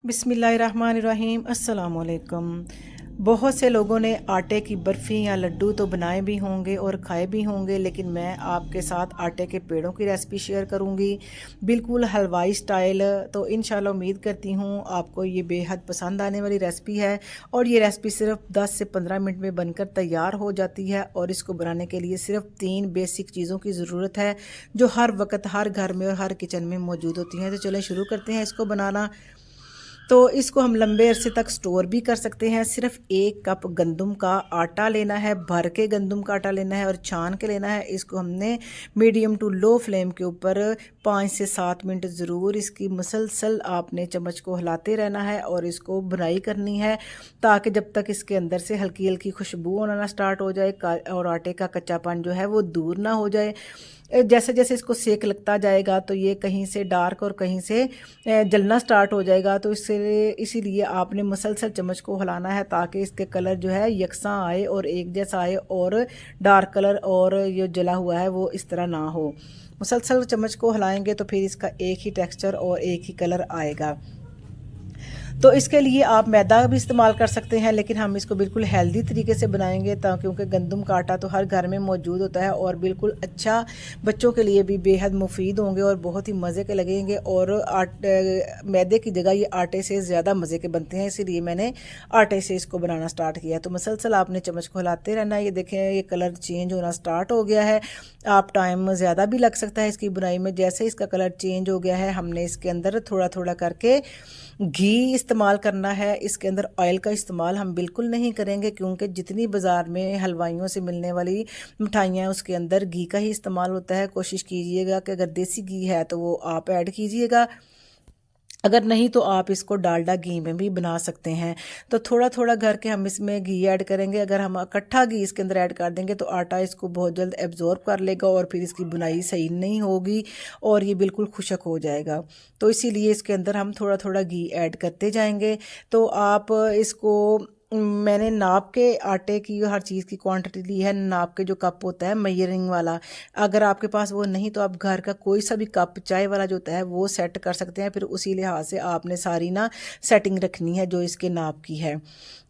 बिस्मिल्लाहिर्रहमानिर्रहीम अस्सलाम वालेकुम। बहुत से लोगों ने आटे की बर्फ़ी या लड्डू तो बनाए भी होंगे और खाए भी होंगे, लेकिन मैं आपके साथ आटे के पेड़ों की रेसिपी शेयर करूंगी, बिल्कुल हलवाई स्टाइल। तो इंशाल्लाह उम्मीद करती हूँ आपको ये बेहद पसंद आने वाली रेसिपी है। और ये रेसिपी सिर्फ 10 से 15 मिनट में बनकर तैयार हो जाती है। और इसको बनाने के लिए सिर्फ 3 बेसिक चीज़ों की ज़रूरत है, जो हर वक्त हर घर में और हर किचन में मौजूद होती हैं। तो चलें शुरू करते हैं इसको बनाना। तो इसको हम लंबे अरसे तक स्टोर भी कर सकते हैं। सिर्फ 1 कप गंदम का आटा लेना है, भर के गंदम का आटा लेना है और छान के लेना है। इसको हमने मीडियम टू लो फ्लेम के ऊपर 5 से 7 मिनट ज़रूर इसकी मुसलसल आपने चम्मच को हिलाते रहना है और इसको भुनाई करनी है, ताकि जब तक इसके अंदर से हल्की हल्की खुशबू आना स्टार्ट हो जाए और आटे का कच्चापन जो है वो दूर ना हो जाए। जैसे जैसे इसको सेक लगता जाएगा तो ये कहीं से डार्क और कहीं से जलना स्टार्ट हो जाएगा। तो इससे इसीलिए आपने मुसलसल चम्मच को हिलाना है, ताकि इसके कलर जो है यकसा आए और एक जैसा आए, और डार्क कलर और ये जला हुआ है वो इस तरह ना हो। मुसलसल चम्मच को हिलाएंगे तो फिर इसका एक ही टेक्सचर और एक ही कलर आएगा। तो इसके लिए आप मैदा भी इस्तेमाल कर सकते हैं, लेकिन हम इसको बिल्कुल हेल्दी तरीके से बनाएंगे, क्योंकि गंदम का आटा तो हर घर में मौजूद होता है और बिल्कुल अच्छा, बच्चों के लिए भी बेहद मुफीद होंगे और बहुत ही मज़े के लगेंगे। और मैदे की जगह ये आटे से ज़्यादा मज़े के बनते हैं, इसीलिए मैंने आटे से इसको बनाना स्टार्ट किया। तो मुसलसल आपने चम्मच को हिलाते रहना है। ये देखें, ये कलर चेंज होना स्टार्ट हो गया है। आप टाइम ज़्यादा भी लग सकता है इसकी बुनाई में। जैसे इसका कलर चेंज हो गया है, हमने इसके अंदर थोड़ा थोड़ा करके घी इस्तेमाल करना है। इसके अंदर ऑयल का इस्तेमाल हम बिल्कुल नहीं करेंगे, क्योंकि जितनी बाज़ार में हलवाइयों से मिलने वाली मिठाइयाँ उसके अंदर घी का ही इस्तेमाल होता है। कोशिश कीजिएगा कि अगर देसी घी है तो वो आप ऐड कीजिएगा, अगर नहीं तो आप इसको डालडा घी में भी बना सकते हैं। तो थोड़ा थोड़ा करके हम इसमें घी ऐड करेंगे। अगर हम इकट्ठा घी इसके अंदर ऐड कर देंगे तो आटा इसको बहुत जल्द एब्जॉर्ब कर लेगा और फिर इसकी बुनाई सही नहीं होगी और ये बिल्कुल खुशक हो जाएगा। तो इसीलिए इसके अंदर हम थोड़ा थोड़ा घी ऐड करते जाएंगे। तो आप इसको, मैंने नाप के आटे की हर चीज़ की क्वांटिटी ली है। नाप के जो कप होता है मेजरिंग वाला, अगर आपके पास वो नहीं तो आप घर का कोई सा भी कप चाय वाला जो होता है वो सेट कर सकते हैं। फिर उसी लिहाज से आपने सारी ना सेटिंग रखनी है जो इसके नाप की है।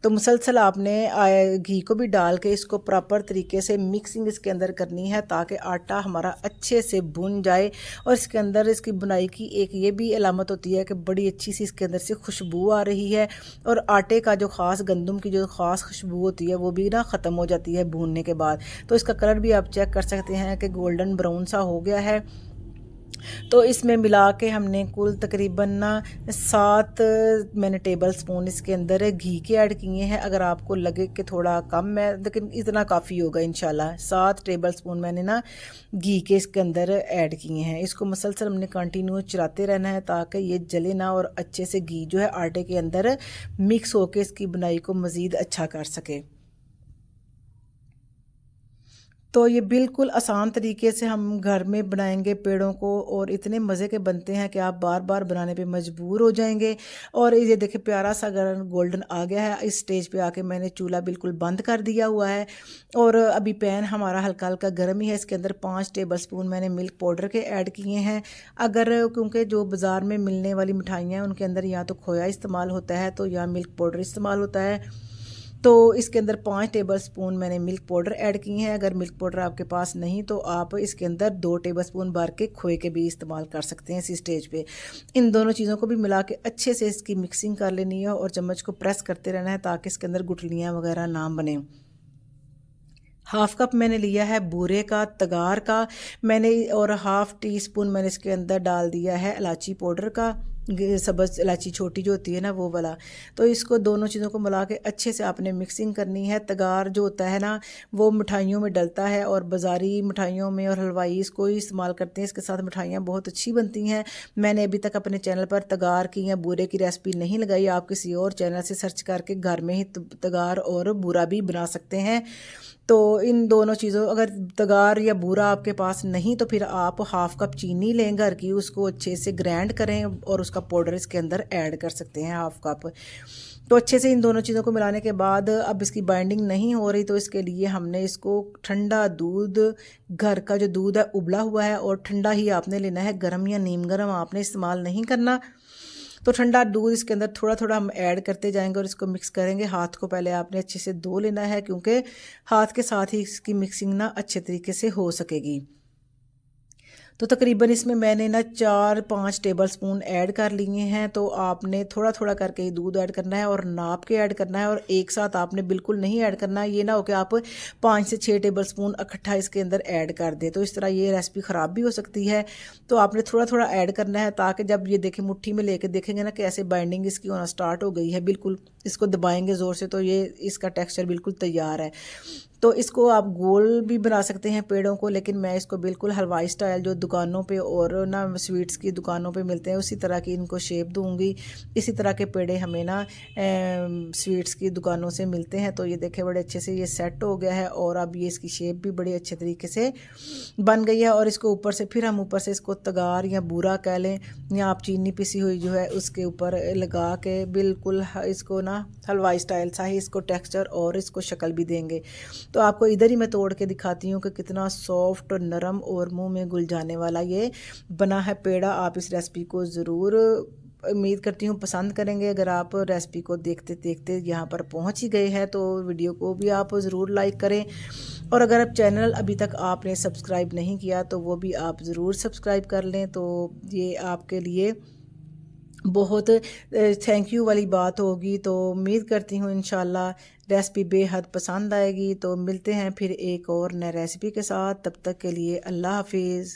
तो मुसलसल आपने घी को भी डाल के इसको प्रॉपर तरीके से मिक्सिंग इसके अंदर करनी है, ताकि आटा हमारा अच्छे से भुन जाए। और इसके अंदर इसकी बुनाई की एक ये भी अलामत होती है कि बड़ी अच्छी सी इसके अंदर से खुशबू आ रही है, और आटे का जो ख़ास गंदम की जो ख़ास खुशबू होती है वो भी ना ख़त्म हो जाती है भूनने के बाद। तो इसका कलर भी आप चेक कर सकते हैं कि गोल्डन ब्राउन सा हो गया है। तो इसमें मिला के हमने कुल तकरीबन ना 7 मैंने टेबल स्पून इसके अंदर घी के ऐड किए हैं। अगर आपको लगे कि थोड़ा कम है, लेकिन इतना काफ़ी होगा इंशाल्लाह। 7 टेबल स्पून मैंने ना घी के इसके अंदर ऐड किए हैं। इसको मुसलसल हमने कंटिन्यू चलाते रहना है, ताकि ये जले ना और अच्छे से घी जो है आटे के अंदर मिक्स होकर इसकी बुनाई को मज़ीद अच्छा कर सके। तो ये बिल्कुल आसान तरीके से हम घर में बनाएंगे पेड़ों को, और इतने मज़े के बनते हैं कि आप बार बार बनाने पे मजबूर हो जाएंगे। और ये देखिए प्यारा सा अगर गोल्डन आ गया है, इस स्टेज पे आके मैंने चूल्हा बिल्कुल बंद कर दिया हुआ है। और अभी पैन हमारा हल्का हल्का गर्म ही है। इसके अंदर 5 टेबल स्पून मैंने मिल्क पाउडर के ऐड किए हैं। अगर, क्योंकि जो बाज़ार में मिलने वाली मिठाइयाँ हैं उनके अंदर या तो खोया इस्तेमाल होता है तो या मिल्क पाउडर इस्तेमाल होता है। तो इसके अंदर 5 टेबल स्पून मैंने मिल्क पाउडर ऐड किए हैं। अगर मिल्क पाउडर आपके पास नहीं तो आप इसके अंदर 2 टेबल स्पून भर के खोए के भी इस्तेमाल कर सकते हैं इसी स्टेज पे। इन दोनों चीज़ों को भी मिला के अच्छे से इसकी मिक्सिंग कर लेनी है और चम्मच को प्रेस करते रहना है, ताकि इसके अंदर गुठलियाँ वगैरह ना बने। 1/2 कप मैंने लिया है बूरे का, तगार का मैंने, और 1/2 टी-स्पून मैंने इसके अंदर डाल दिया है इलायची पाउडर का, सब्ज़ इलायची छोटी जो होती है ना वो वाला। तो इसको दोनों चीज़ों को मिला के अच्छे से आपने मिक्सिंग करनी है। तगार जो होता है ना वो मिठाइयों में डलता है, और बाज़ारी मिठाइयों में और हलवाई इसको ही इस्तेमाल करते हैं। इसके साथ मिठाइयाँ बहुत अच्छी बनती हैं। मैंने अभी तक अपने चैनल पर तगार की या बूरे की रेसिपी नहीं लगाई। आप किसी और चैनल से सर्च करके घर में ही तगार और बूरा भी बना सकते हैं। तो इन दोनों चीज़ों, अगर तगार या बूरा आपके पास नहीं तो फिर आप 1/2 कप चीनी लें घर की, उसको अच्छे से ग्राइंड करें और उसका पाउडर इसके अंदर ऐड कर सकते हैं 1/2 कप। तो अच्छे से इन दोनों चीज़ों को मिलाने के बाद अब इसकी बाइंडिंग नहीं हो रही, तो इसके लिए हमने इसको ठंडा दूध, घर का जो दूध है उबला हुआ है और ठंडा ही आपने लेना है, गर्म या नीम गर्म आपने इस्तेमाल नहीं करना। तो ठंडा दूध इसके अंदर थोड़ा थोड़ा हम ऐड करते जाएंगे और इसको मिक्स करेंगे। हाथ को पहले आपने अच्छे से धो लेना है, क्योंकि हाथ के साथ ही इसकी मिक्सिंग ना अच्छे तरीके से हो सकेगी। तो तकरीबन इसमें मैंने ना 4-5 टेबल स्पून ऐड कर लिए हैं। तो आपने थोड़ा थोड़ा करके ही दूध ऐड करना है और नाप के ऐड करना है, और एक साथ आपने बिल्कुल नहीं ऐड करना है। ये ना हो कि आप 5 से 6 टेबल स्पून इकट्ठा इसके अंदर ऐड कर दें, तो इस तरह ये रेसिपी ख़राब भी हो सकती है। तो आपने थोड़ा थोड़ा ऐड करना है, ताकि जब ये देखें मुट्ठी में लेके देखेंगे ना कि ऐसे बाइंडिंग इसकी होना स्टार्ट हो गई है, बिल्कुल इसको दबाएंगे ज़ोर से तो ये इसका टेक्सचर बिल्कुल तैयार है। तो इसको आप गोल भी बना सकते हैं पेड़ों को, लेकिन मैं इसको बिल्कुल हलवाई स्टाइल जो दुकानों पे और ना स्वीट्स की दुकानों पे मिलते हैं उसी तरह की इनको शेप दूंगी। इसी तरह के पेड़े हमें ना स्वीट्स की दुकानों से मिलते हैं। तो ये देखें बड़े अच्छे से ये सेट हो गया है, और अब ये इसकी शेप भी बड़े अच्छे तरीके से बन गई है। और इसको ऊपर से फिर हम ऊपर से इसको तगार या बूरा कह लें, या आप चीनी पिसी हुई जो है उसके ऊपर लगा के बिल्कुल इसको ना हलवाई स्टाइल सा ही इसको टेक्सचर और इसको शक्ल भी देंगे। तो आपको इधर ही मैं तोड़ के दिखाती हूँ कि कितना सॉफ्ट और नरम और मुंह में घुल जाने वाला ये बना है पेड़ा। आप इस रेसिपी को ज़रूर, उम्मीद करती हूँ, पसंद करेंगे। अगर आप रेसिपी को देखते देखते यहाँ पर पहुँच ही गए हैं तो वीडियो को भी आप ज़रूर लाइक करें, और अगर आप चैनल अभी तक आपने सब्सक्राइब नहीं किया तो वो भी आप ज़रूर सब्सक्राइब कर लें। तो ये आपके लिए बहुत थैंक यू वाली बात होगी। तो उम्मीद करती हूँ इंशाल्लाह रेसिपी बेहद पसंद आएगी। तो मिलते हैं फिर एक और नए रेसिपी के साथ, तब तक के लिए अल्लाह हाफिज़।